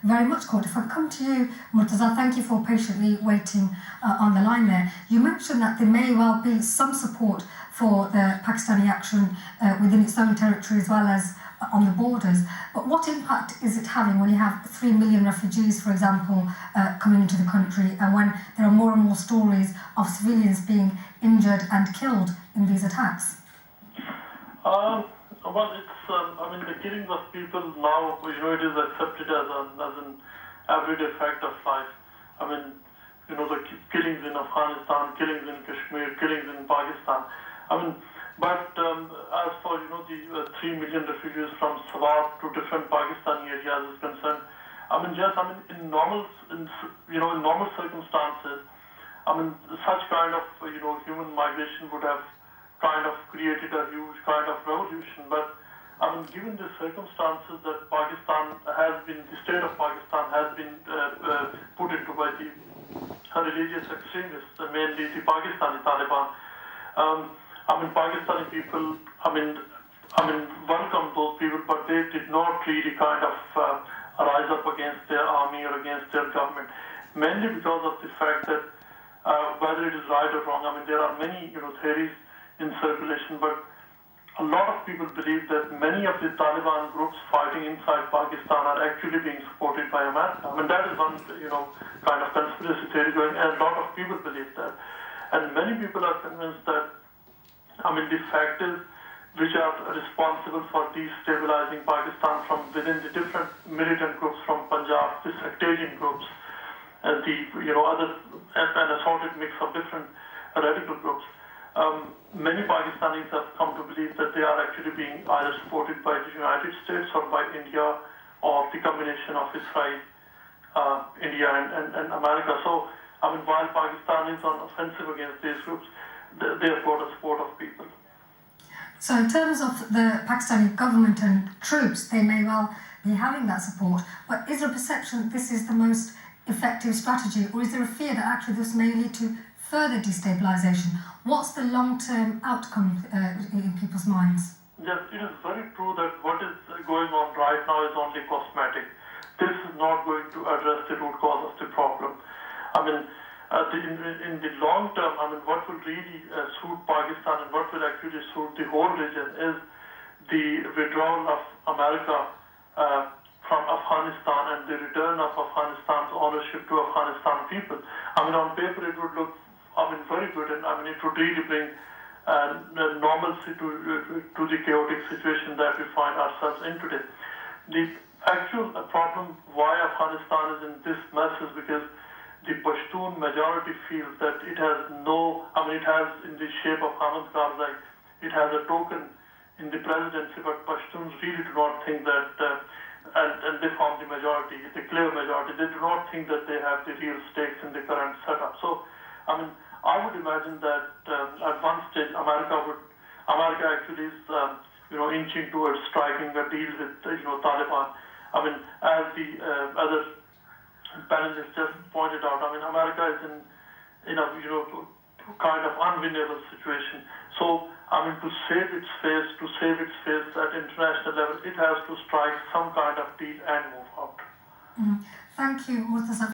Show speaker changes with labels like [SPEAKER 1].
[SPEAKER 1] very much caught. If I come to you, Murtaza, thank you for patiently waiting on the line there. You mentioned that there may well be some support for the Pakistani action within its own territory as well as on the borders. But what impact is it having when you have 3 million refugees, for example, coming into the country, and when there are more and more stories of civilians being injured and killed in these attacks?
[SPEAKER 2] Well, it's, the killings of people now, it is accepted as an everyday fact of life. The killings in Afghanistan, killings in Kashmir, killings in Pakistan. But as for, the 3 million refugees from Swat to different Pakistani areas is concerned, in normal circumstances, such kind of, human migration would have kind of created a huge kind of revolution. But given the circumstances that the state of Pakistan has been put into by the religious extremists, mainly the Pakistani Taliban, Pakistani people, welcomed those people, but they did not really kind of rise up against their army or against their government, mainly because of the fact that whether it is right or wrong, there are many, theories in circulation, but a lot of people believe that many of the Taliban groups fighting inside Pakistan are actually being supported by America. That is one, kind of conspiracy theory going, and a lot of people believe that. And many people are convinced that, the factors which are responsible for destabilizing Pakistan from within the different militant groups from Punjab, the sectarian groups, and an assorted mix of different radical groups. Many Pakistanis have come to believe that they are actually being either supported by the United States or by India, or the combination of Israel, India and America. So, while Pakistan is on offensive against these groups, they have got the support of people.
[SPEAKER 1] So in terms of the Pakistani government and troops, they may well be having that support, but is there a perception that this is the most effective strategy, or is there a fear that actually this may lead to further destabilization? What's the long-term outcome in people's minds?
[SPEAKER 2] Yes, it is very true that what is going on right now is only cosmetic. This is not going to address the root cause of the problem. In the long term, what will really suit Pakistan and what will actually suit the whole region is the withdrawal of America from Afghanistan and the return of Afghanistan's ownership to Afghanistan people. On paper it would look, very good, and it would really bring normalcy to the chaotic situation that we find ourselves in today. The actual problem why Afghanistan is in this mess is because the Pashtun majority feels that it has it has in the shape of Hamid Karzai, it has a token in the presidency, but Pashtuns really do not think that, and they form the majority, the clear majority, they do not think that they have the real stakes in the current setup. So, I would imagine that at one stage America actually is, inching towards striking a deal with, Taliban. As the other panelists just pointed out, America is in a, kind of unwinnable situation. So, to save its face at international level, it has to strike some kind of deal and move out.
[SPEAKER 1] Thank you, Murtaza.